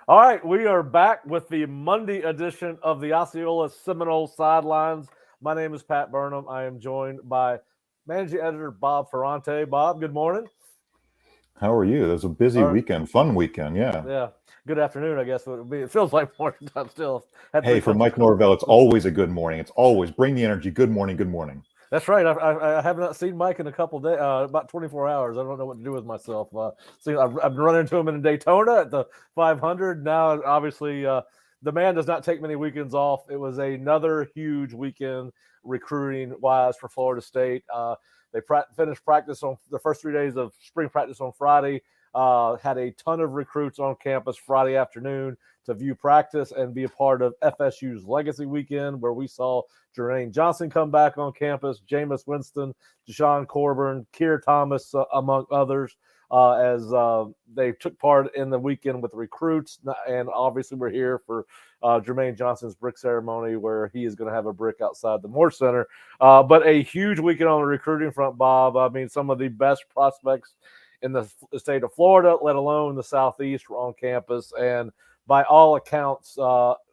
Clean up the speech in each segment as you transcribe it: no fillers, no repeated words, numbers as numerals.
All right, we are back with the Monday edition of the Osceola Seminole Sidelines. My name is Pat Burnham. I am joined by managing editor Bob Ferrante. Bob, good morning. How are you? It was a busy Or, weekend, fun weekend, yeah. yeah, good afternoon, I guess it would be. It feels like morning time still. Had to Hey, drink for some. Mike Norvell, it's always a good morning. It's always bring the energy. Good morning, good morning. That's right. I have not seen Mike in a couple days, about 24 hours. I don't know what to do with myself. I've run into him in Daytona at the 500. Now, obviously, the man does not take many weekends off. It was another huge weekend recruiting wise for Florida State. They finished practice on the first 3 days of spring practice on Friday. Had a ton of recruits on campus Friday afternoon to view practice and be a part of FSU's Legacy Weekend, where we saw Jermaine Johnson come back on campus, Jameis Winston, Deshaun Coburn, Keir Thomas, among others, as they took part in the weekend with recruits. And obviously, we're here for Jermaine Johnson's brick ceremony, where he is going to have a brick outside the Moore Center. But a huge weekend on the recruiting front, Bob. I mean, some of the best prospects in the state of Florida, let alone the Southeast, were on campus. And by all accounts,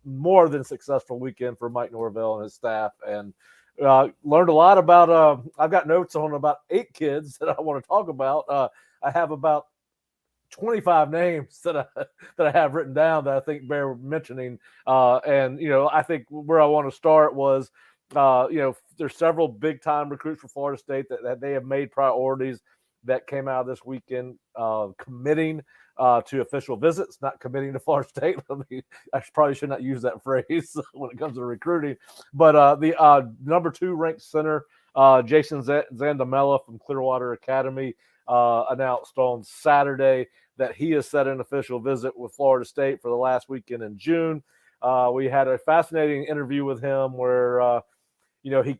more than successful weekend for Mike Norvell and his staff. And learned a lot about, I've got notes on about 8 kids that I want to talk about. I have about 25 names that I have written down that I think bear mentioning. And, I think where I want to start was, there's several big time recruits for Florida State that they have made priorities that came out this weekend, committing to official visits, not committing to Florida State. I probably should not use that phrase when it comes to recruiting. But the number 2 ranked center, Jason Zandamela from Clearwater Academy, announced on Saturday that he has set an official visit with Florida State for the last weekend in June. We had a fascinating interview with him where, he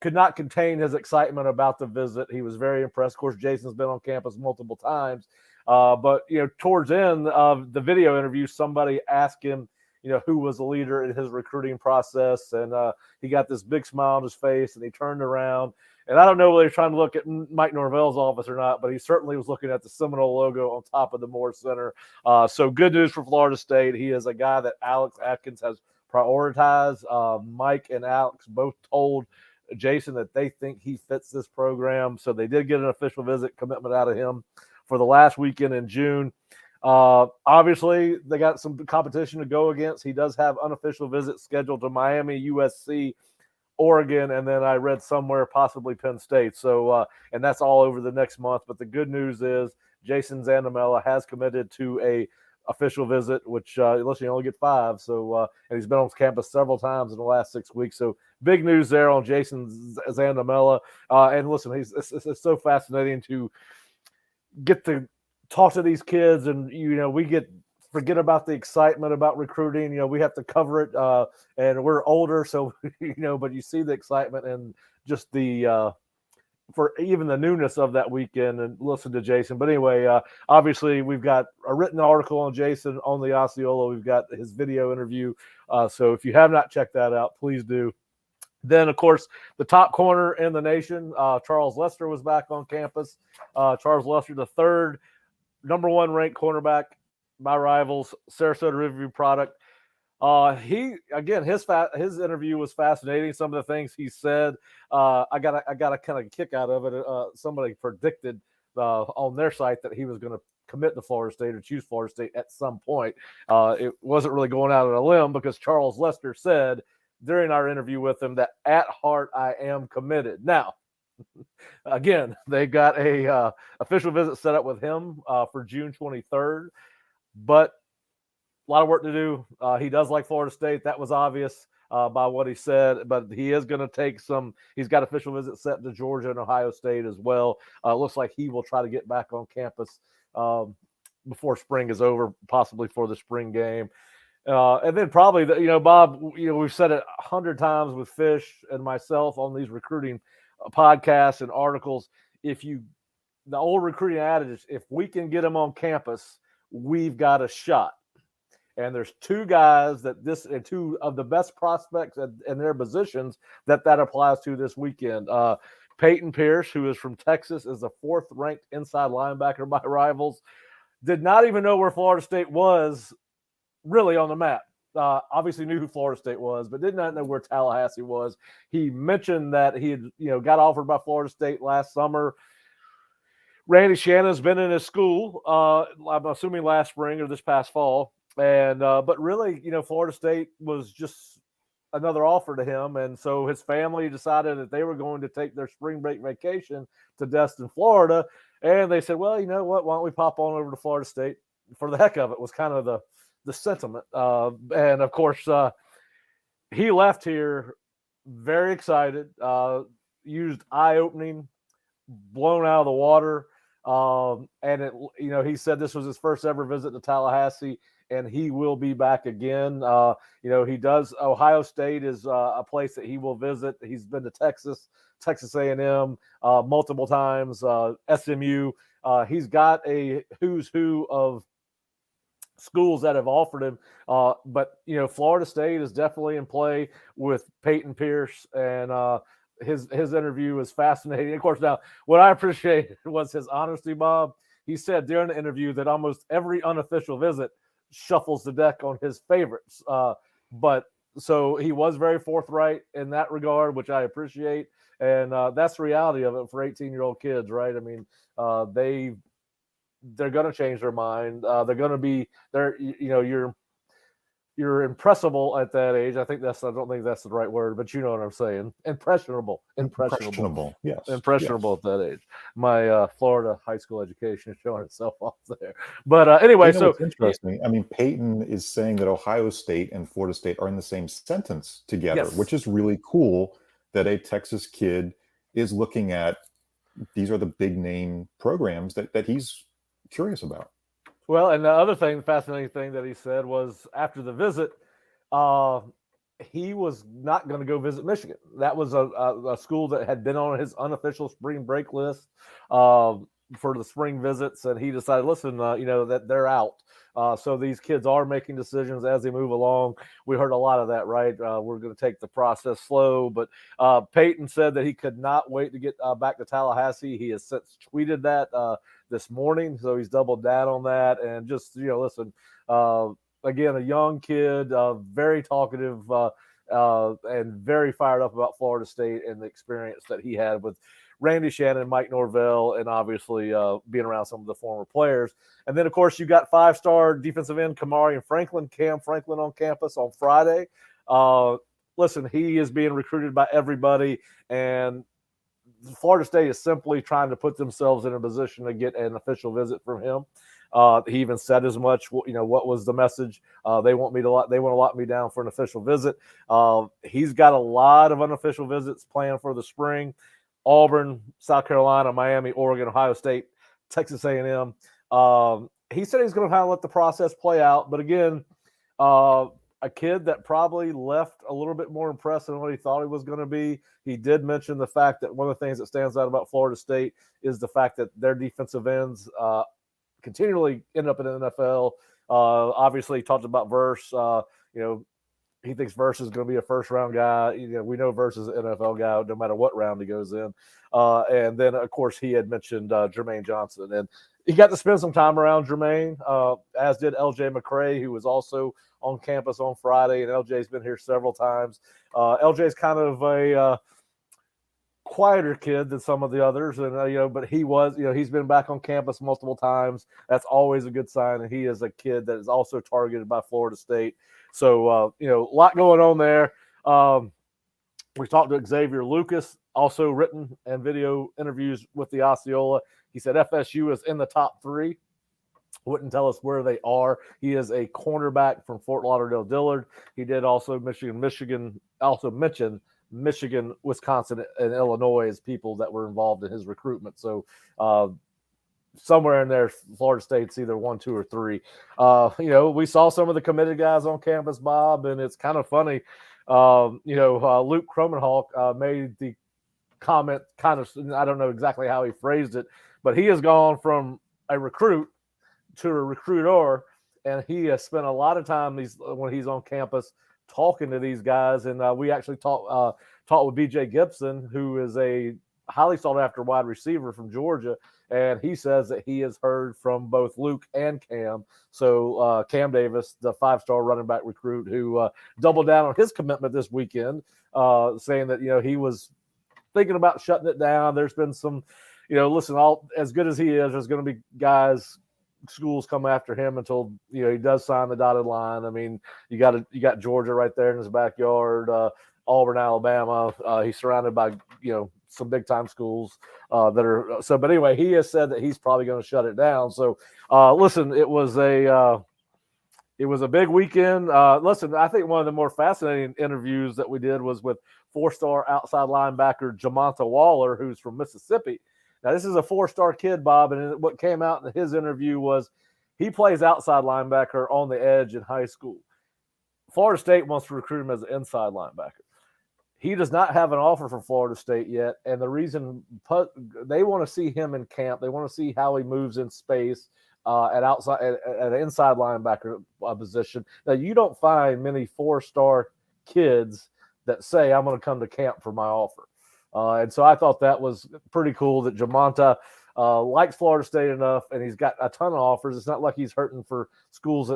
could not contain his excitement about the visit. He was very impressed. Of course, Jason's been on campus multiple times. But towards the end of the video interview, somebody asked him, who was the leader in his recruiting process. And he got this big smile on his face, and he turned around. And I don't know whether he's trying to look at Mike Norvell's office or not, but he certainly was looking at the Seminole logo on top of the Moore Center. So good news for Florida State. He is a guy that Alex Atkins has prioritized. Mike and Alex both told Jason that they think he fits this program. So they did get an official visit commitment out of him for the last weekend in June. Obviously, they got some competition to go against. He does have unofficial visits scheduled to Miami, USC, Oregon, and then I read somewhere possibly Penn State. So, and that's all over the next month. But the good news is Jason Zandamela has committed to a official visit, which listen, you only get 5. So, and he's been on campus several times in the last 6 weeks. So, big news there on Jason Zandamela. And listen, it's so fascinating to get to talk to these kids, and we forget about the excitement about recruiting. We have to cover it, and we're older, so but you see the excitement and just the for even the newness of that weekend, and listen to Jason. But anyway, obviously we've got a written article on Jason on the Osceola. We've got his video interview. So if you have not checked that out, please do. Then, of course, the top corner in the nation, Charles Lester, was back on campus. Charles Lester, the 3rd number 1 ranked cornerback by rivals, Sarasota Riverview product. His interview was fascinating. Some of the things he said, I got a kind of kick out of it. Somebody predicted on their site that he was going to commit to Florida State or choose Florida State at some point. It wasn't really going out on a limb, because Charles Lester said during our interview with him that at heart I am committed. Now, again, they got a official visit set up with him for June 23rd, but a lot of work to do. He does like Florida State. That was obvious by what he said, but he is going to take he's got official visits set to Georgia and Ohio State as well. Looks like he will try to get back on campus before spring is over, possibly for the spring game. And then probably, Bob, we've said it 100 times with Fish and myself on these recruiting podcasts and articles. The old recruiting adage, if we can get them on campus, we've got a shot. And there's 2 guys and 2 of the best prospects in their positions that applies to this weekend. Peyton Pierce, who is from Texas, is the 4th ranked inside linebacker by rivals. Did not even know where Florida State was really on the map. Obviously knew who Florida State was, but did not know where Tallahassee was. He mentioned that he had, got offered by Florida State last summer. Randy Shannon's been in his school, I'm assuming last spring or this past fall. And but really, Florida State was just another offer to him. And so his family decided that they were going to take their spring break vacation to Destin, Florida. And they said, well, you know what? Why don't we pop on over to Florida State for the heck of it, was kind of the sentiment. And of course, he left here very excited, used eye-opening, blown out of the water. And he said this was his first ever visit to Tallahassee, and he will be back again. He does. Ohio State is a place that he will visit. He's been to Texas A&M multiple times, SMU. He's got a who's who of schools that have offered him. But Florida State is definitely in play with Peyton Pierce, and his interview was fascinating. Of course, now what I appreciated was his honesty, Bob. He said during the interview that almost every unofficial visit shuffles the deck on his favorites. But so he was very forthright in that regard, which I appreciate. And that's the reality of it for 18-year-old kids, right? I mean, they're going to change their mind. They're going to be there. You're impressible at that age. I don't think that's the right word, but you know what I'm saying. Impressionable. Yes. Impressionable at that age. My Florida high school education is showing itself off there. But anyway, so it's interesting. I mean, Peyton is saying that Ohio State and Florida State are in the same sentence together, yes, which is really cool that a Texas kid is looking at. These are the big name programs that he's curious about. Well, and the fascinating thing that he said was after the visit, he was not going to go visit Michigan. That was a school that had been on his unofficial spring break list for the spring visits, and he decided, listen, that they're out. So these kids are making decisions as they move along. We heard a lot of that, right? We're going to take the process slow, but Peyton said that he could not wait to get back to Tallahassee. He has since tweeted that this morning, so he's doubled down on that. And just listen, again, a young kid, very talkative, and very fired up about Florida State and the experience that he had with Randy Shannon, Mike Norvell, and obviously being around some of the former players. And then, of course, you got five-star defensive end Cam Franklin on campus on Friday. Listen, he is being recruited by everybody, and Florida State is simply trying to put themselves in a position to get an official visit from him. He even said as much. What was the message? They want to lock me down for an official visit. He's got a lot of unofficial visits planned for the spring. Auburn, South Carolina, Miami, Oregon, Ohio State, Texas A&M. He said he's going to kind of let the process play out. But again, a kid that probably left a little bit more impressed than what he thought he was going to be. He did mention the fact that one of the things that stands out about Florida State is the fact that their defensive ends continually end up in the NFL. Obviously, he talked about Verse. He thinks Verse is going to be a first-round guy. We know Verse is an NFL guy no matter what round he goes in. And then, of course, he had mentioned Jermaine Johnson. And he got to spend some time around Jermaine, as did LJ McCray, who was also on campus on Friday. And LJ's been here several times. LJ's kind of a quieter kid than some of the others. And, but he was, he's been back on campus multiple times. That's always a good sign. And he is a kid that is also targeted by Florida State. So, a lot going on there. We talked to Xavier Lucas, also written and video interviews with the Osceola. He said FSU is in the top 3. Wouldn't tell us where they are. He is a cornerback from Fort Lauderdale-Dillard. He did also Michigan, also mentioned Michigan, Wisconsin, and Illinois as people that were involved in his recruitment. So, somewhere in there, Florida State's either 1, 2, or 3. We saw some of the committed guys on campus, Bob, and it's kind of funny. Luke Cromenhawk made the comment I don't know exactly how he phrased it, but he has gone from a recruit to a recruiter, and he has spent a lot of time when he's on campus talking to these guys. And we actually talked with BJ Gibson, who is a highly sought after wide receiver from Georgia. And he says that he has heard from both Luke and Cam. So Cam Davis, the 5-star running back recruit, who doubled down on his commitment this weekend, saying that, he was thinking about shutting it down. There's been some, listen, all as good as he is, there's going to be schools come after him until he does sign the dotted line. I mean, you got Georgia right there in his backyard, Auburn, Alabama. He's surrounded by some big time schools that are so. But anyway, he has said that he's probably going to shut it down. So listen, it was a big weekend. Listen, I think one of the more fascinating interviews that we did was with 4-star outside linebacker Jamonta Waller, who's from Mississippi. Now, this is a 4-star kid, Bob, and what came out in his interview was he plays outside linebacker on the edge in high school. Florida State wants to recruit him as an inside linebacker. He does not have an offer from Florida State yet, and the reason they want to see him in camp, they want to see how he moves in space at an inside linebacker position. Now, you don't find many 4-star kids that say, I'm going to come to camp for my offer. And so I thought that was pretty cool that Jamonta likes Florida State enough, and he's got a ton of offers. It's not like he's hurting for schools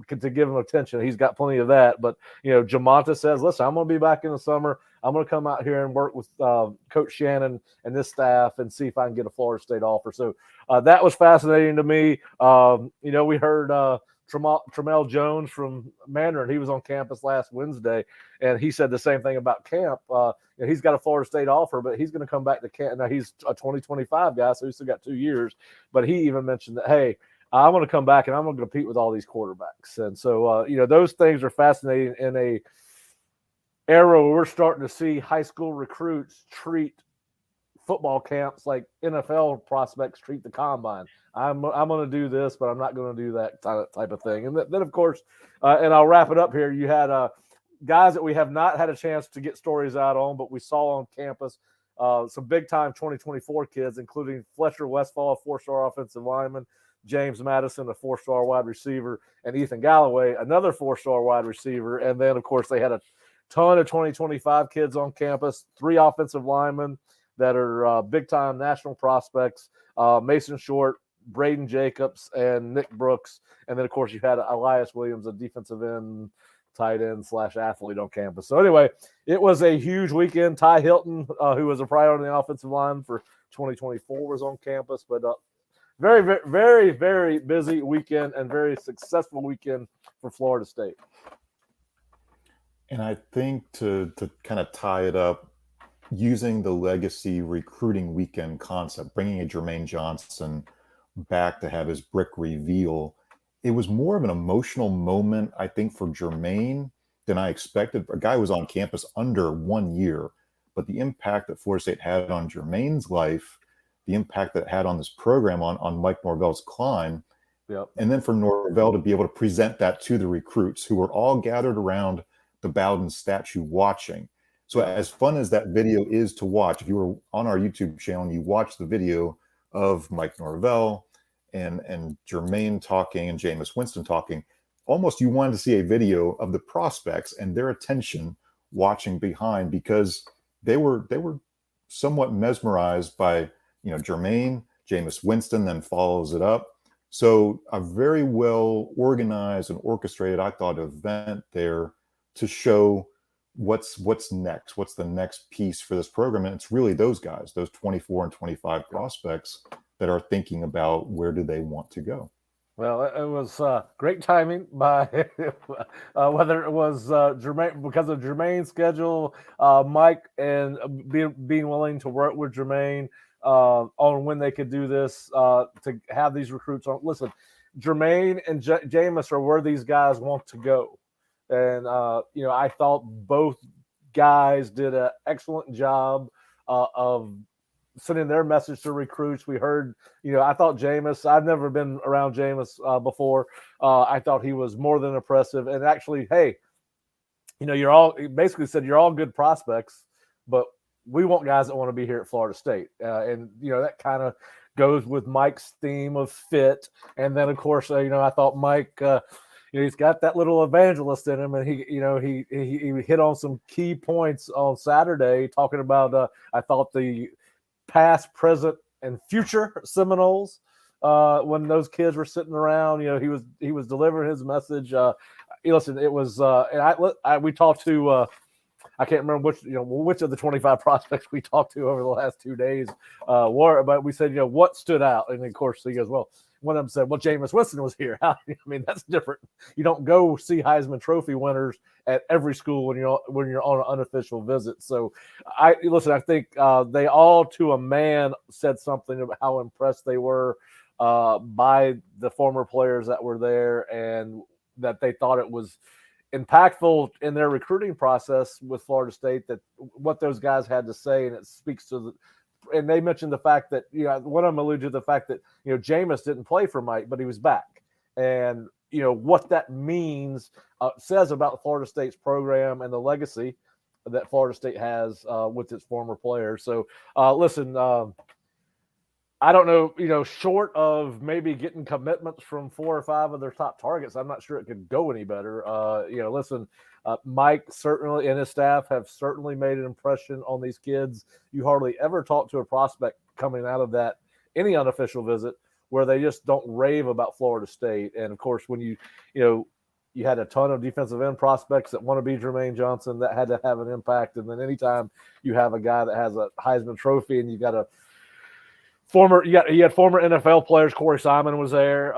to give him attention. He's got plenty of that. But, Jamonta says, listen, I'm going to be back in the summer. I'm going to come out here and work with Coach Shannon and this staff and see if I can get a Florida State offer. So that was fascinating to me. We heard Tramel Jones from Mandarin. He was on campus last Wednesday, and he said the same thing about camp. He's got a Florida State offer, but he's going to come back to camp. Now, he's a 2025 guy, so he's still got 2 years. But he even mentioned that, hey, I'm going to come back and I'm going to compete with all these quarterbacks. And so, those things are fascinating in a era where we're starting to see high school recruits treat football camps like NFL prospects treat the combine. I'm going to do this, but I'm not going to do that type of thing. And then, of course, and I'll wrap it up here. You had guys that we have not had a chance to get stories out on, but we saw on campus some big-time 2024 kids, including Fletcher Westfall, a 4-star offensive lineman, James Madison, a 4-star wide receiver, and Ethan Galloway, another 4-star wide receiver. And then, of course, they had a ton of 2025 kids on campus, 3 offensive linemen that are big-time national prospects, Mason Short, Braden Jacobs, and Nick Brooks. And then, of course, you had Elias Williams, a defensive end, tight end / athlete on campus. So anyway, it was a huge weekend. Ty Hilton, who was a priority on the offensive line for 2024, was on campus. But very, very, very, very busy weekend and very successful weekend for Florida State. And I think to kind of tie it up, using the legacy recruiting weekend concept, bringing a Jermaine Johnson back to have his brick reveal, it was more of an emotional moment, I think, for Jermaine than I expected. A guy who was on campus under 1 year, but the impact that Florida State had on Jermaine's life, the impact that it had on this program, on Mike Norvell's climb, yep. And then for Norvell to be able to present that to the recruits who were all gathered around the Bowden statue watching. So as fun as that video is to watch, if you were on our YouTube channel and you watch the video of Mike Norvell and Jermaine talking and Jameis Winston talking, almost you wanted to see a video of the prospects and their attention watching behind, because they were somewhat mesmerized by, Jermaine. Jameis Winston then follows it up. So a very well organized and orchestrated, I thought, event there to show what's next, what's the next piece for this program. And it's really those guys, those 24 and 25 prospects that are thinking about where do they want to go. Well, it was great timing by whether it was Jermaine, because of Jermaine's schedule, Mike, and being willing to work with Jermaine on when they could do this, to have these recruits on. Listen, Jermaine and Jameis are where these guys want to go. And, I thought both guys did an excellent job of sending their message to recruits. We heard, I thought Jameis, I've never been around Jameis before. I thought he was more than impressive. And actually, hey, he basically said, you're all good prospects, but we want guys that want to be here at Florida State. And that kind of goes with Mike's theme of fit. And then, of course, I thought Mike, he's got that little evangelist in him, and he hit on some key points on Saturday, talking about I thought the past, present, and future Seminoles. When those kids were sitting around, he was delivering his message. Listen, it was, and we talked to. I can't remember which of the 25 prospects we talked to over the last 2 days were, but we said, what stood out? And of course, he goes, well, one of them said, well, Jameis Winston was here. I mean, that's different. You don't go see Heisman Trophy winners at every school when you're on an unofficial visit. So I think they all to a man said something about how impressed they were by the former players that were there, and that they thought it was impactful in their recruiting process with Florida State, that what those guys had to say. And it speaks to and they mentioned the fact that, one of them alluded to the fact that, Jameis didn't play for Mike, but he was back. And, what that means says about Florida State's program and the legacy that Florida State has with its former players. So listen, I don't know, short of maybe getting commitments from 4 or 5 of their top targets, I'm not sure it could go any better. Mike certainly and his staff have certainly made an impression on these kids. You hardly ever talk to a prospect coming out of that, any unofficial visit, where they just don't rave about Florida State. And of course, when you had a ton of defensive end prospects that want to be Jermaine Johnson, that had to have an impact. And then anytime you have a guy that has a Heisman Trophy and you got a you had former NFL players. Corey Simon was there.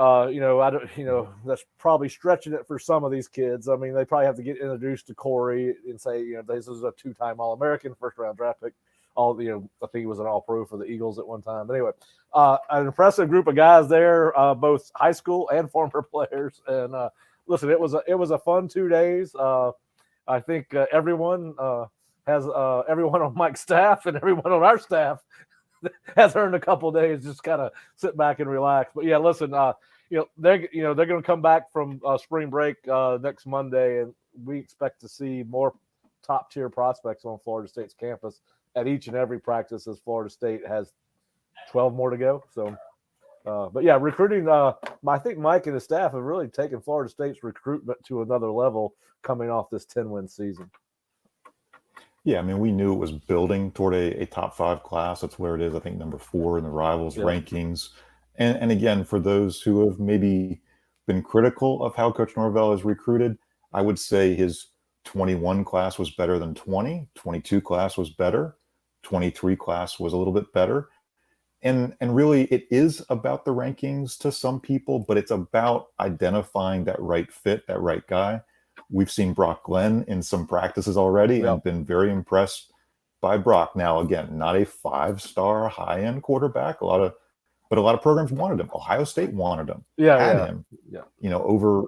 That's probably stretching it for some of these kids. I mean, they probably have to get introduced to Corey and say, this is a 2-time All-American, first-round draft pick. I think he was an All-Pro for the Eagles at one time. But anyway, an impressive group of guys there, both high school and former players. And listen, it was a fun 2 days. I think everyone everyone on Mike's staff and everyone on our staff has earned a couple of days just kind of sit back and relax. But yeah, listen, they're going to come back from spring break next Monday, and we expect to see more top tier prospects on Florida State's campus at each and every practice, as Florida State has 12 more to go. So, but yeah, recruiting. I think Mike and his staff have really taken Florida State's recruitment to another level coming off this 10-win season. Yeah, I mean, we knew it was building toward a top 5 class. That's where it is, I think, number 4 in the Rivals rankings. And again, for those who have maybe been critical of how Coach Norvell has recruited, I would say his 21 class was better than 20, 22 class was better, 23 class was a little bit better. And really, it is about the rankings to some people, but it's about identifying that right fit, that right guy. We've seen Brock Glenn in some practices already and been very impressed by Brock. Now, again, not a 5-star high-end quarterback. A lot of programs wanted him. Ohio State wanted him. Had him. Over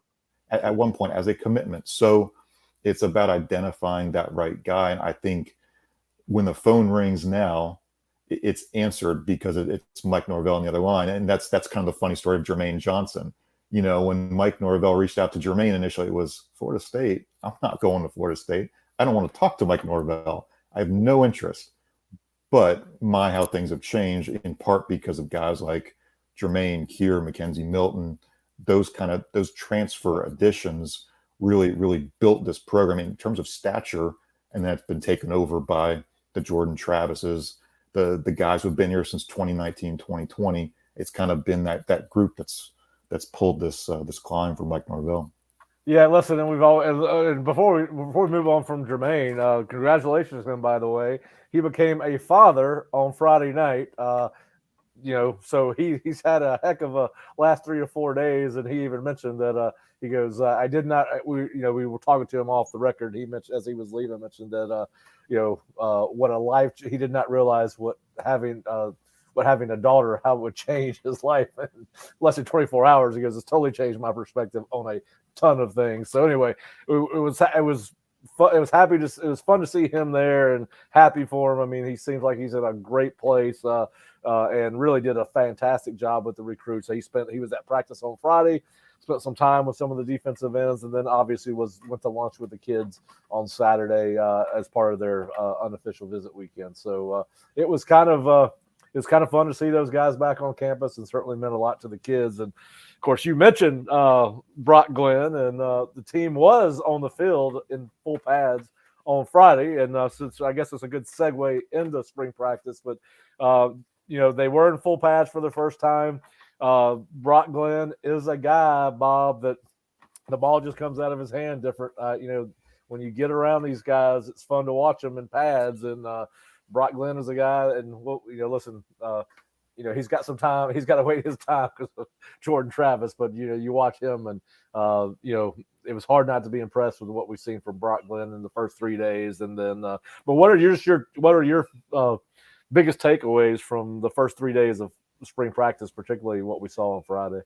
at one point as a commitment. So it's about identifying that right guy. And I think when the phone rings now, it's answered because it's Mike Norvell on the other line. And that's kind of the funny story of Jermaine Johnson. When Mike Norvell reached out to Jermaine initially, it was Florida State. I'm not going to Florida State. I don't want to talk to Mike Norvell. I have no interest. But how things have changed, in part because of guys like Jermaine, Keir, Mackenzie Milton, those transfer additions really built this program in terms of stature, and that's been taken over by the Jordan Travises, the guys who've been here since 2019, 2020. It's kind of been that group that's pulled this climb for Mike Norvell. Yeah, listen, and we've all and before we move on from Jermaine, congratulations to him, by the way. He became a father on Friday night. So he's had a heck of a last 3 or 4 days, and he even mentioned that he goes, I did not. We were talking to him off the record. He mentioned as he was leaving, mentioned that what a life. He did not realize what having a daughter, how it would change his life in less than 24 hours. He goes, it's totally changed my perspective on a ton of things. So anyway, it was fun to see him there and happy for him. I mean, he seems like he's in a great place and really did a fantastic job with the recruits. So he was at practice on Friday, spent some time with some of the defensive ends, and then obviously went to lunch with the kids on Saturday as part of their unofficial visit weekend. So it was kind of fun to see those guys back on campus, and certainly meant a lot to the kids. And of course, you mentioned Brock Glenn, and the team was on the field in full pads on Friday. And since I guess it's a good segue into spring practice, but they were in full pads for the first time. Brock Glenn is a guy, Bob, that the ball just comes out of his hand different. When you get around these guys, it's fun to watch them in pads. And Brock Glenn is a guy, and listen, he's got some time. He's got to wait his time because of Jordan Travis. But you watch him, and it was hard not to be impressed with what we've seen from Brock Glenn in the first 3 days. And then, but what are your biggest takeaways from the first 3 days of spring practice, particularly what we saw on Friday?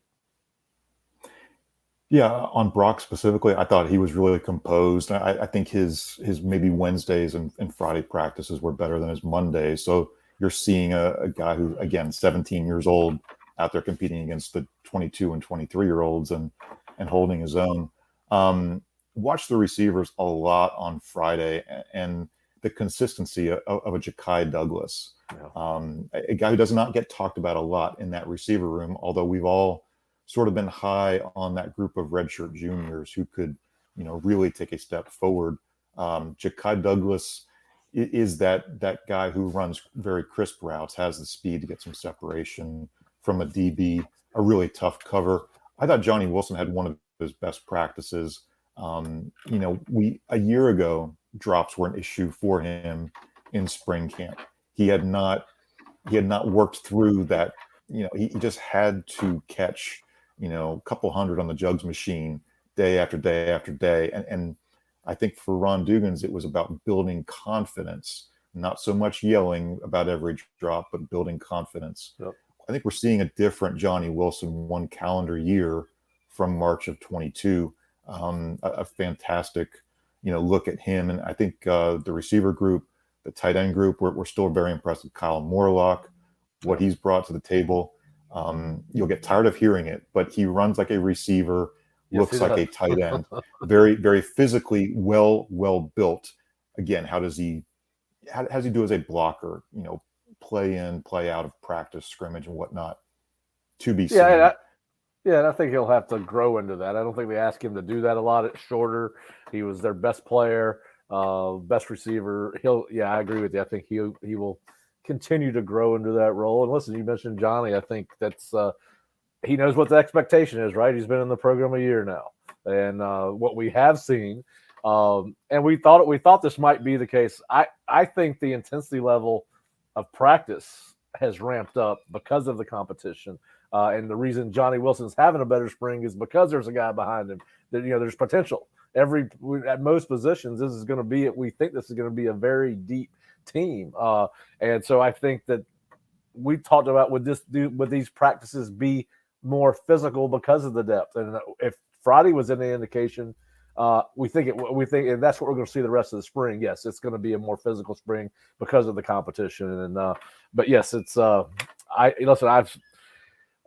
Yeah, on Brock specifically, I thought he was really composed. I think his maybe Wednesdays and Friday practices were better than his Mondays. So you're seeing a guy who, again, 17 years old, out there competing against the 22 and 23-year-olds and holding his own. Watched the receivers a lot on Friday, and the consistency of a Ja'Kai Douglas, a guy who does not get talked about a lot in that receiver room, although we've all sort of been high on that group of redshirt juniors who could, really take a step forward. Ja'Kai Douglas is that guy who runs very crisp routes, has the speed to get some separation from a DB, a really tough cover. I thought Johnny Wilson had one of his best practices. A year ago, drops were an issue for him in spring camp. He had not worked through that. He just had to catch a couple hundred on the jugs machine day after day after day. And I think for Ron Dugans, it was about building confidence, not so much yelling about every drop, but building confidence. Yep. I think we're seeing a different Johnny Wilson 1 calendar year from March of 22. A fantastic, look at him. And I think the receiver group, the tight end group, we're still very impressed with Kyle Morlock, what he's brought to the table. You'll get tired of hearing it, but he runs like a receiver, looks like a tight end, very, very physically well built. Again, how does he do as a blocker, play in, play out of practice, scrimmage and whatnot, to be seen. And I think he'll have to grow into that. I don't think they ask him to do that a lot. It's shorter. He was their best player, best receiver. I agree with you. I think he will continue to grow into that role. And listen, you mentioned Johnny. I think that's he knows what the expectation is, right? He's been in the program a year now, and what we have seen, and we thought this might be the case. I think the intensity level of practice has ramped up because of the competition. And the reason Johnny Wilson's having a better spring is because there's a guy behind him that, there's potential. At most positions, we think this is going to be a very deep team. And so I think that we talked about would these practices be more physical because of the depth. And if Friday was any indication, we think and that's what we're going to see the rest of the spring. Yes, it's going to be a more physical spring because of the competition. And but yes, it's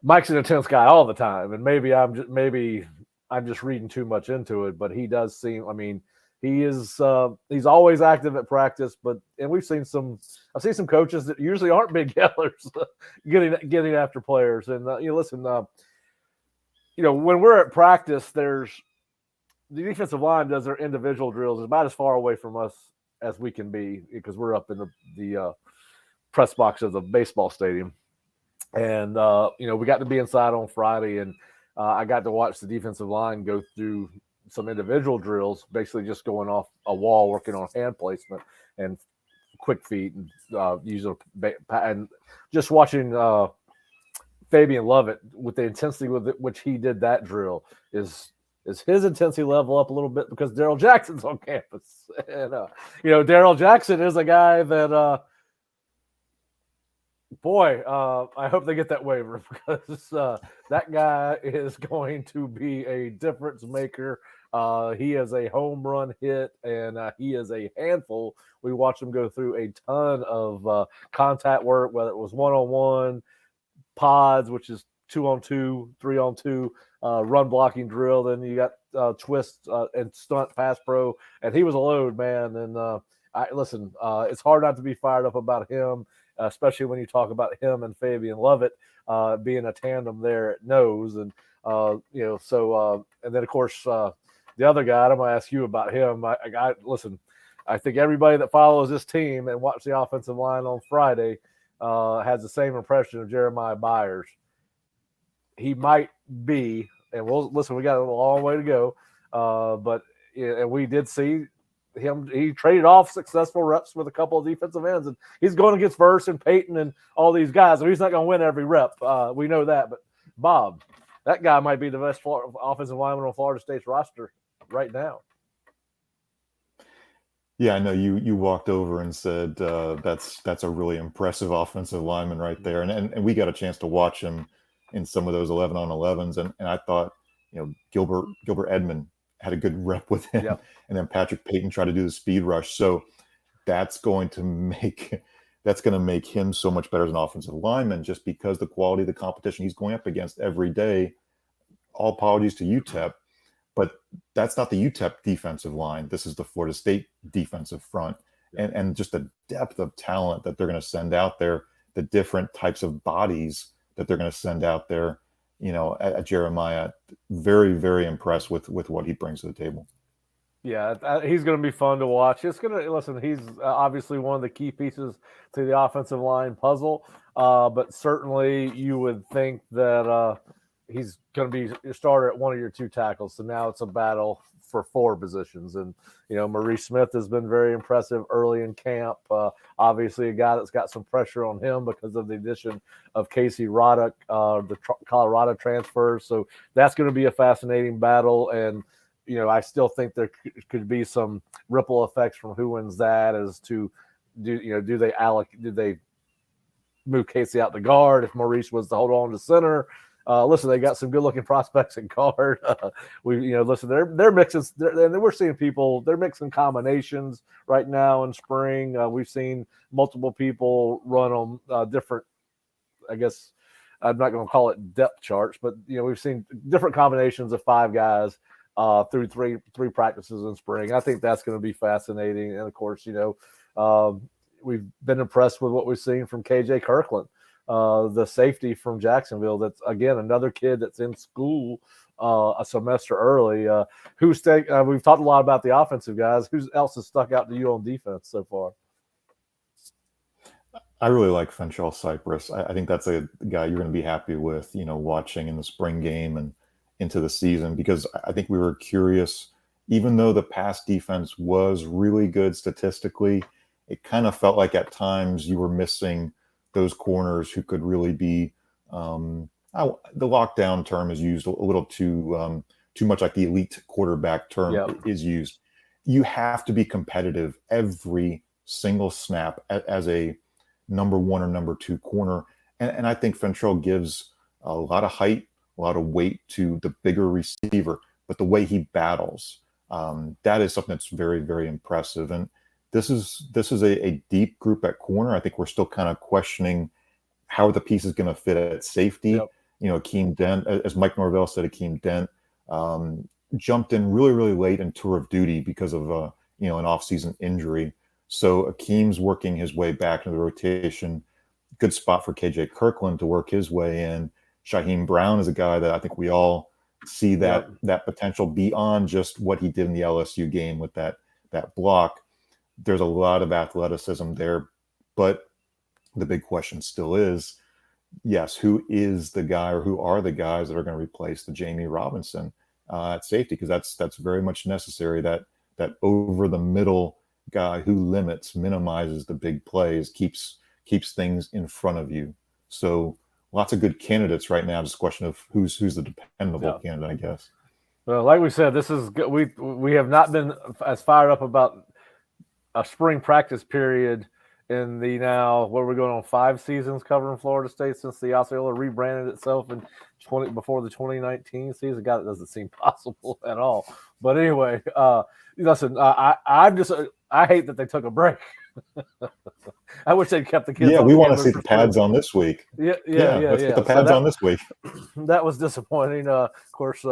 Mike's an intense guy all the time, and maybe I'm just reading too much into it, but he does seem. I mean, he's always active at practice, and I've seen some coaches that usually aren't big yellers getting after players. And listen, when we're at practice, the defensive line does their individual drills about as far away from us as we can be because we're up in the press box of the baseball stadium. And, we got to be inside on Friday, and I got to watch the defensive line go through some individual drills, basically just going off a wall, working on hand placement and quick feet and and just watching Fabian Lovett with the intensity with which he did that drill is his intensity level up a little bit because Daryl Jackson's on campus. And, Daryl Jackson is a guy that, I hope they get that waiver because that guy is going to be a difference maker. He is a home run hit, and he is a handful. We watched him go through a ton of contact work, whether it was one-on-one, pods, which is 2-on-2, 3-on-2, run blocking drill. Then you got twist and stunt pass pro, and he was a load, man. And it's hard not to be fired up about him. Especially when you talk about him and Fabian Lovett being a tandem there at nose. And, and then, of course, the other guy, I'm going to ask you about him. I think everybody that follows this team and watched the offensive line on Friday has the same impression of Jeremiah Byers. He might be, and we got a long way to go, but and we did see him. He traded off successful reps with a couple of defensive ends, and he's going against Verse and Peyton and all these guys. And he's not going to win every rep. We know that, but Bob, that guy might be the best offensive lineman on Florida State's roster right now. Yeah, I know you walked over and said that's a really impressive offensive lineman right there, and we got a chance to watch him in some of those 11-on-11s, and I thought, Gilbert Edmond had a good rep with him, yep. And then Patrick Payton tried to do the speed rush, so that's going to make him so much better as an offensive lineman, just because the quality of the competition he's going up against every day. All apologies to UTEP, but that's not the UTEP defensive line. This is the Florida State defensive front, and just the depth of talent that they're going to send out there, the different types of bodies that they're going to send out there. At Jeremiah, very, very impressed with what he brings to the table. Yeah, he's going to be fun to watch. He's obviously one of the key pieces to the offensive line puzzle, but certainly you would think that he's going to be a starter at one of your two tackles. So now it's a battle for 4 positions. And, Maurice Smith has been very impressive early in camp. Obviously a guy that's got some pressure on him because of the addition of Casey Roddick, the Colorado transfer. So that's going to be a fascinating battle. And, I still think there could be some ripple effects from who wins that as to do they move Casey out to guard if Maurice was to hold on to center. Listen, they got some good-looking prospects in guard. They're mixing, and we're seeing people. They're mixing combinations right now in spring. We've seen multiple people run on different. I guess I'm not going to call it depth charts, but we've seen different combinations of 5 guys through three practices in spring. I think that's going to be fascinating, and of course, we've been impressed with what we've seen from KJ Kirkland. The safety from Jacksonville, that's again another kid that's in school a semester early. We've talked a lot about the offensive guys. Who else has stuck out to you on defense so far? I really like Fentrell Cypress. I think that's a guy you're going to be happy with, watching in the spring game and into the season, because I think we were curious, even though the pass defense was really good statistically, it kind of felt like at times you were missing those corners who could really be the lockdown term is used a little too much, like the elite quarterback term is used. You have to be competitive every single snap as a number 1 or number 2 corner. And I think Fentrell gives a lot of height, a lot of weight to the bigger receiver, but the way he battles, that is something that's very, very impressive. And this is a deep group at corner. I think we're still kind of questioning how the piece is going to fit at safety. Akeem Dent, as Mike Norvell said, Akeem Dent jumped in really, really late in tour of duty because of an off-season injury. So Akeem's working his way back into the rotation. Good spot for KJ Kirkland to work his way in. Shaheem Brown is a guy that I think we all see that potential beyond just what he did in the LSU game with that block. There's a lot of athleticism there, but the big question still is, yes, who is the guy or who are the guys that are going to replace the Jamie Robinson at safety? Because that's very much necessary. That over the middle guy who minimizes the big plays, keeps things in front of you. So lots of good candidates right now. Just a question of who's the dependable candidate, I guess. Well, like we said, this is we have not been as fired up about a spring practice period in the now, what are we going on, 5 seasons covering Florida State since the Osceola rebranded itself in before the 2019 season. God, it doesn't seem possible at all. But anyway, listen, I hate that they took a break. I wish they'd kept the kids. Yeah, we want to see the pads on this week. Let's get the pads on this week. That was disappointing. Of course,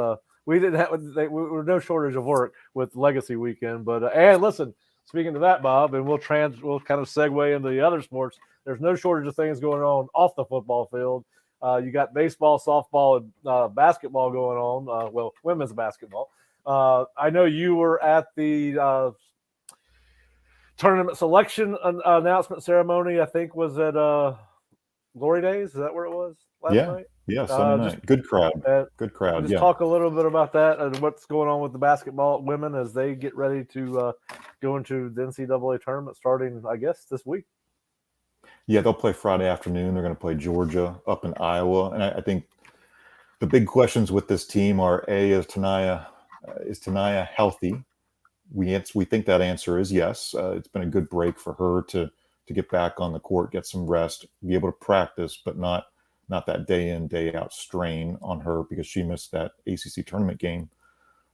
we didn't have. We were no shortage of work with Legacy Weekend. But and listen, speaking to that, Bob, and we'll kind of segue into the other sports. There's no shortage of things going on off the football field. You got baseball, softball, and basketball going on. Women's basketball. I know you were at the tournament selection announcement ceremony. I think was at Glory Days. Is that where it was last Yeah. night? Yeah. Sunday night. Good crowd. Good crowd. Just Yeah. talk a little bit about that and what's going on with the basketball women as they get ready to go into the NCAA tournament starting, I guess, this week. Yeah, they'll play Friday afternoon. They're going to play Georgia up in Iowa, and I think the big questions with this team are: A, is Tanaya healthy? We think that answer is yes. It's been a good break for her to get back on the court, get some rest, be able to practice, but not that day in, day out strain on her because she missed that ACC tournament game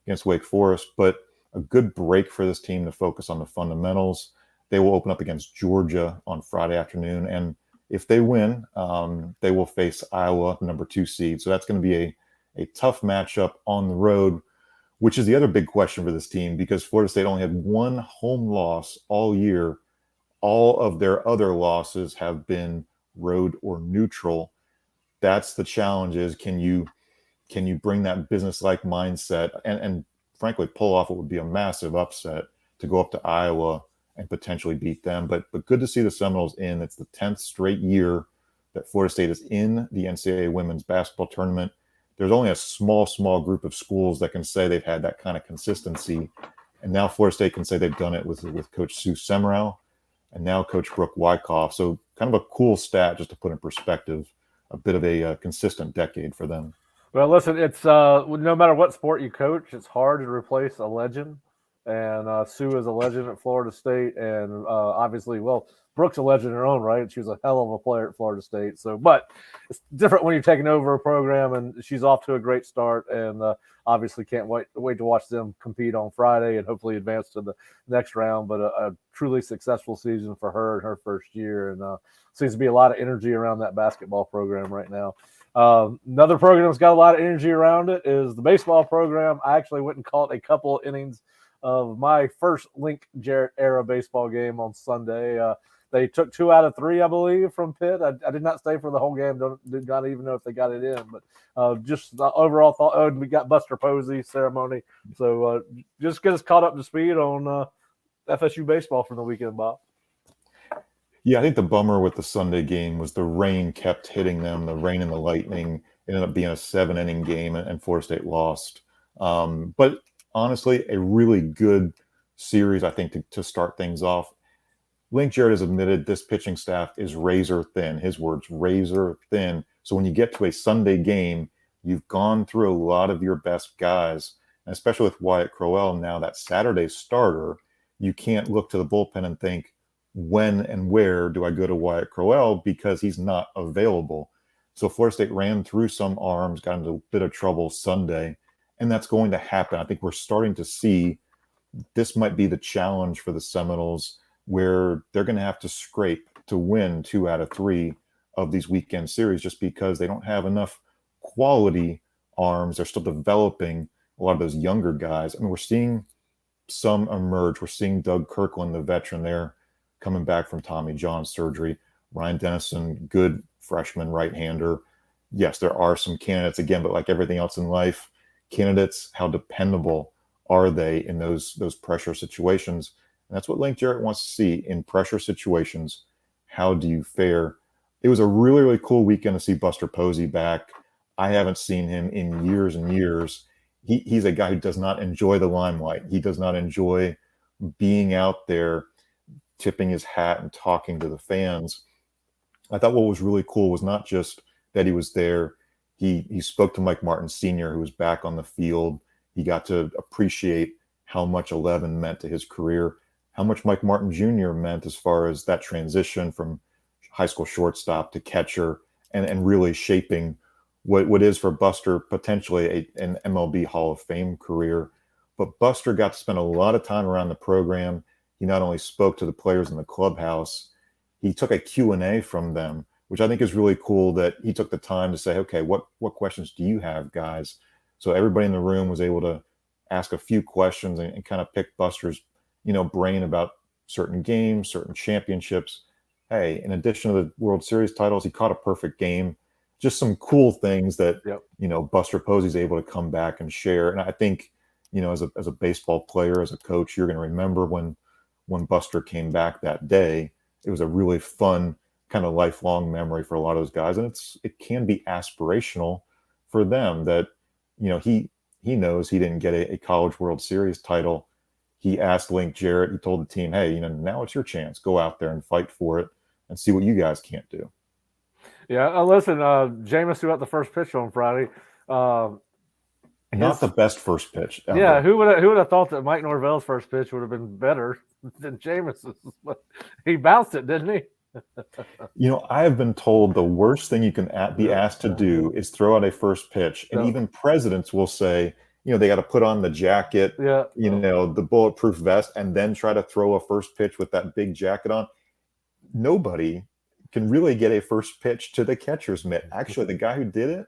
against Wake Forest. But a good break for this team to focus on the fundamentals. They will open up against Georgia on Friday afternoon, and if they win, they will face Iowa, number 2 seed. So that's going to be a tough matchup on the road, which is the other big question for this team because Florida State only had 1 home loss all year. All of their other losses have been road or neutral. That's the challenge is can you bring that business-like mindset and frankly pull off what would be a massive upset to go up to Iowa and potentially beat them. But good to see the Seminoles in. It's the 10th straight year that Florida State is in the NCAA women's basketball tournament. There's only a small group of schools that can say they've had that kind of consistency. And now Florida State can say they've done it with Coach Sue Semrau and now Coach Brooke Wyckoff. So kind of a cool stat just to put in perspective, a bit of a consistent decade for them. Well, listen, it's no matter what sport you coach, it's hard to replace a legend. And Sue is a legend at Florida State, and obviously, well, Brooke's a legend in her own right. She was a hell of a player at Florida State. So, but it's different when you're taking over a program, and she's off to a great start, and obviously can't wait to watch them compete on Friday and hopefully advance to the next round. But a truly successful season for her in her first year, and seems to be a lot of energy around that basketball program right now. Another program that's got a lot of energy around it is the baseball program. I actually went and caught a couple of innings of my first Link Jarrett era baseball game on Sunday. They took 2 out of 3, I believe, from Pitt. I did not stay for the whole game. Did not even know if they got it in. But just the overall thought, and we got Buster Posey ceremony. So just get us caught up to speed on FSU baseball from the weekend, Bob. Yeah, I think the bummer with the Sunday game was the rain kept hitting them. The rain and the lightning ended up being a 7-inning game, and Florida State lost. But honestly, a really good series, I think, to start things off. Link Jarrett has admitted this pitching staff is razor thin. His words, razor thin. So when you get to a Sunday game, you've gone through a lot of your best guys, and especially with Wyatt Crowell now, that Saturday starter, you can't look to the bullpen and think, when and where do I go to Wyatt Crowell because he's not available. So Florida State ran through some arms, got into a bit of trouble Sunday, and that's going to happen. I think we're starting to see this might be the challenge for the Seminoles where they're going to have to scrape to win 2 out of 3 of these weekend series just because they don't have enough quality arms. They're still developing a lot of those younger guys. I mean, we're seeing some emerge. We're seeing Doug Kirkland, the veteran there, coming back from Tommy John surgery. Ryan Dennison, good freshman right-hander. Yes, there are some candidates again, but like everything else in life, candidates, how dependable are they in those pressure situations? And that's what Link Jarrett wants to see in pressure situations. How do you fare? It was a really, really cool weekend to see Buster Posey back. I haven't seen him in years and years. He's a guy who does not enjoy the limelight. He does not enjoy being out there, tipping his hat and talking to the fans. I thought what was really cool was not just that he was there. He spoke to Mike Martin Sr., who was back on the field. He got to appreciate how much 11 meant to his career, how much Mike Martin Jr. meant as far as that transition from high school shortstop to catcher and really shaping what is for Buster potentially an MLB Hall of Fame career. But Buster got to spend a lot of time around the program. He not only spoke to the players in the clubhouse, he took a Q&A from them, which I think is really cool that he took the time to say, okay, what questions do you have, guys? So everybody in the room was able to ask a few questions and kind of pick Buster's, brain about certain games, certain championships. Hey, in addition to the World Series titles, he caught a perfect game. Just some cool things that, Buster Posey's able to come back and share. And I think, as a baseball player, as a coach, you're going to remember when Buster came back that day. It was a really fun kind of lifelong memory for a lot of those guys. And it can be aspirational for them that, he knows he didn't get a College World Series title. He asked Link Jarrett, he told the team, hey, now it's your chance. Go out there and fight for it and see what you guys can't do. Yeah, listen, Jameis threw out the first pitch on Friday. Not the best first pitch ever. Yeah, who would have thought that Mike Norvell's first pitch would have been better than Jameis's? He bounced it, didn't he? I have been told the worst thing you can be asked to do is throw out a first pitch. And even presidents will say, they got to put on the jacket, the bulletproof vest, and then try to throw a first pitch with that big jacket on. Nobody can really get a first pitch to the catcher's mitt. Actually, the guy who did it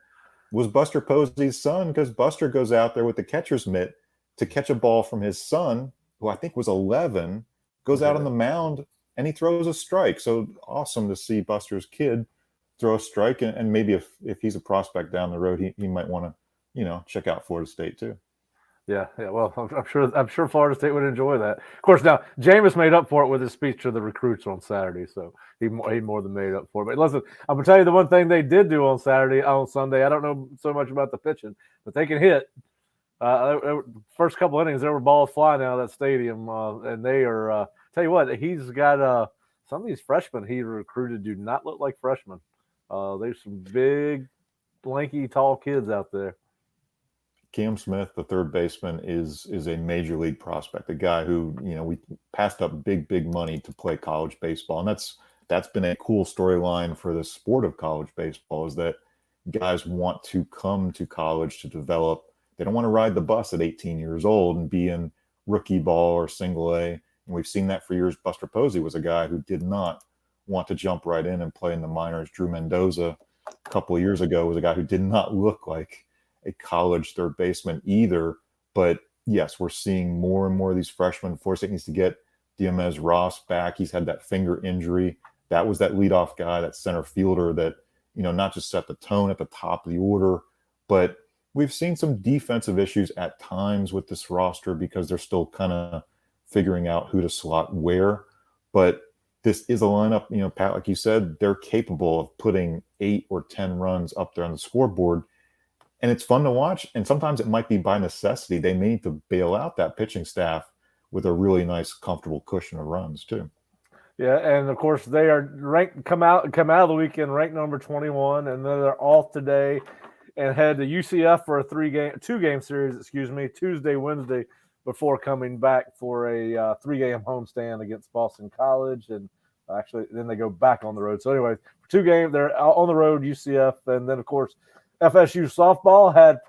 was Buster Posey's son, because Buster goes out there with the catcher's mitt to catch a ball from his son, who I think was 11, goes out on the mound, and he throws a strike. So awesome to see Buster's kid throw a strike. And maybe if he's a prospect down the road, he might want to, check out Florida State too. Yeah. Well, I'm sure Florida State would enjoy that. Of course, now Jameis made up for it with his speech to the recruits on Saturday, so he more than made up for it. But listen, I'm gonna tell you the one thing they did do on Sunday. I don't know so much about the pitching, but they can hit. First couple innings, there were balls flying out of that stadium, and they are. Tell you what, he's got some of these freshmen he recruited do not look like freshmen. There's some big, lanky, tall kids out there. Cam Smith, the third baseman, is a major league prospect, a guy who, we passed up big money to play college baseball. And that's been a cool storyline for the sport of college baseball, is that guys want to come to college to develop. They don't want to ride the bus at 18 years old and be in rookie ball or single A. And we've seen that for years. Buster Posey was a guy who did not want to jump right in and play in the minors. Drew Mendoza a couple of years ago was a guy who did not look like a college third baseman either. But yes, we're seeing more and more of these freshmen. Florida State needs to get Diamez Ross back. He's had that finger injury. That was that leadoff guy, that center fielder that, not just set the tone at the top of the order, but we've seen some defensive issues at times with this roster because they're still kind of figuring out who to slot where. But this is a lineup, Pat, like you said, they're capable of putting 8 or 10 runs up there on the scoreboard. And it's fun to watch. And sometimes it might be by necessity. They may need to bail out that pitching staff with a really nice, comfortable cushion of runs too. Yeah, and of course they are ranked. Come out of the weekend ranked number 21, and then they're off today and head to UCF for a 2-game series. Tuesday, Wednesday, before coming back for a 3-game homestand against Boston College, and actually then they go back on the road. So anyway, 2 games they're on the road, UCF, and then of course FSU softball had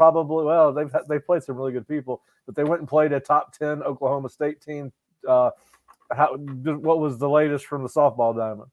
they've played some really good people, but they went and played a top 10 Oklahoma State team. What was the latest from the softball diamond?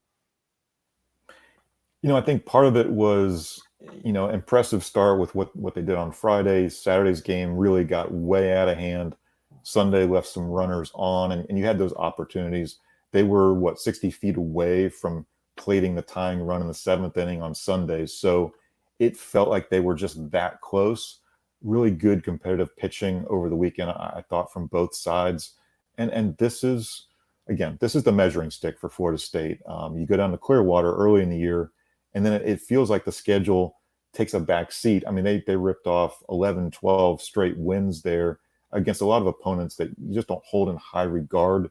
I think part of it was, impressive start with what they did on Friday. Saturday's game really got way out of hand. Sunday left some runners on, and you had those opportunities. They were 60 feet away from plating the tying run in the 7th inning on Sunday. So it felt like they were just that close. Really good competitive pitching over the weekend, I thought, from both sides. And this is the measuring stick for Florida State. You go down to Clearwater early in the year, and then it feels like the schedule takes a back seat. I mean, they ripped off 11, 12 straight wins there against a lot of opponents that you just don't hold in high regard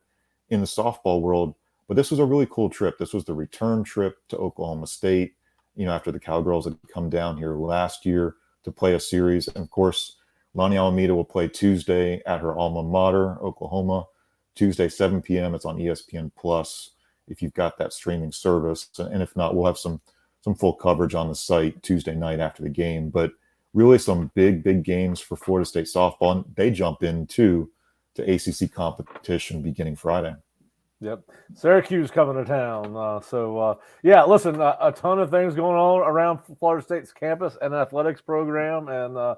in the softball world. But this was a really cool trip. This was the return trip to Oklahoma State, after the Cowgirls had come down here last year to play a series. And of course, Lonnie Alameda will play Tuesday at her alma mater, Oklahoma. Tuesday, 7 p.m. It's on ESPN Plus if you've got that streaming service. And if not, we'll have some full coverage on the site Tuesday night after the game. But really some big games for Florida State softball. And they jump into ACC competition beginning Friday. Yep. Syracuse coming to town. Listen, a ton of things going on around Florida State's campus and athletics program, and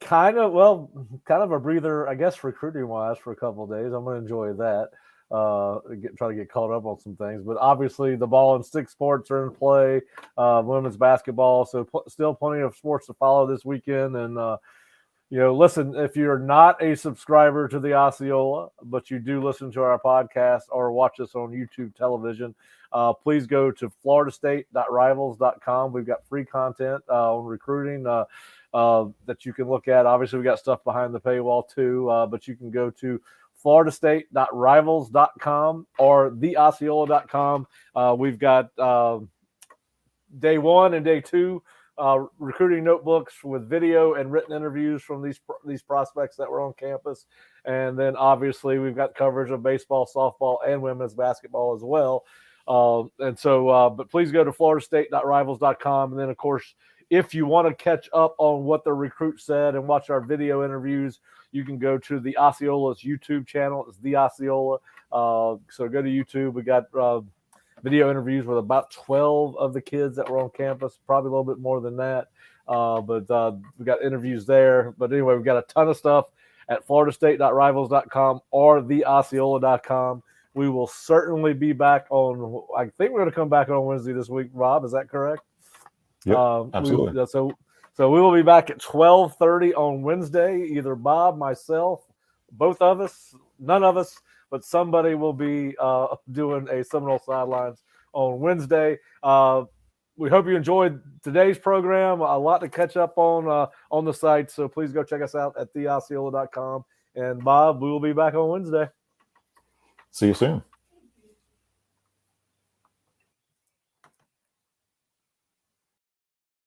kind of a breather, I guess, recruiting wise for a couple of days. I'm going to enjoy that. Try to get caught up on some things, but obviously the ball and stick sports are in play. Women's basketball, so still plenty of sports to follow this weekend, and Listen, if you're not a subscriber to the Osceola, but you do listen to our podcast or watch us on YouTube television, please go to floridastate.rivals.com. We've got free content on recruiting that you can look at. Obviously, we got stuff behind the paywall too, but you can go to floridastate.rivals.com or theosceola.com. We've got day 1 and day 2 recruiting notebooks with video and written interviews from these prospects that were on campus. And then obviously we've got coverage of baseball, softball, and women's basketball as well. But please go to floridastate.rivals.com. And then, of course, if you want to catch up on what the recruit said and watch our video interviews, you can go to the Osceola's YouTube channel. It's the Osceola. So go to YouTube. We got video interviews with about 12 of the kids that were on campus, probably a little bit more than that. But we got interviews there. But anyway, we've got a ton of stuff at floridastate.rivals.com or theosceola.com. We will certainly be back on, I think we're going to come back on Wednesday this week, Rob. Is that correct? Yep, absolutely. So we will be back at 12:30 on Wednesday. Either Bob, myself, both of us, none of us, but somebody will be doing a Seminole Sidelines on Wednesday. We hope you enjoyed today's program. A lot to catch up on the site, so please go check us out at theosceola.com. And Bob, we will be back on Wednesday. See you soon.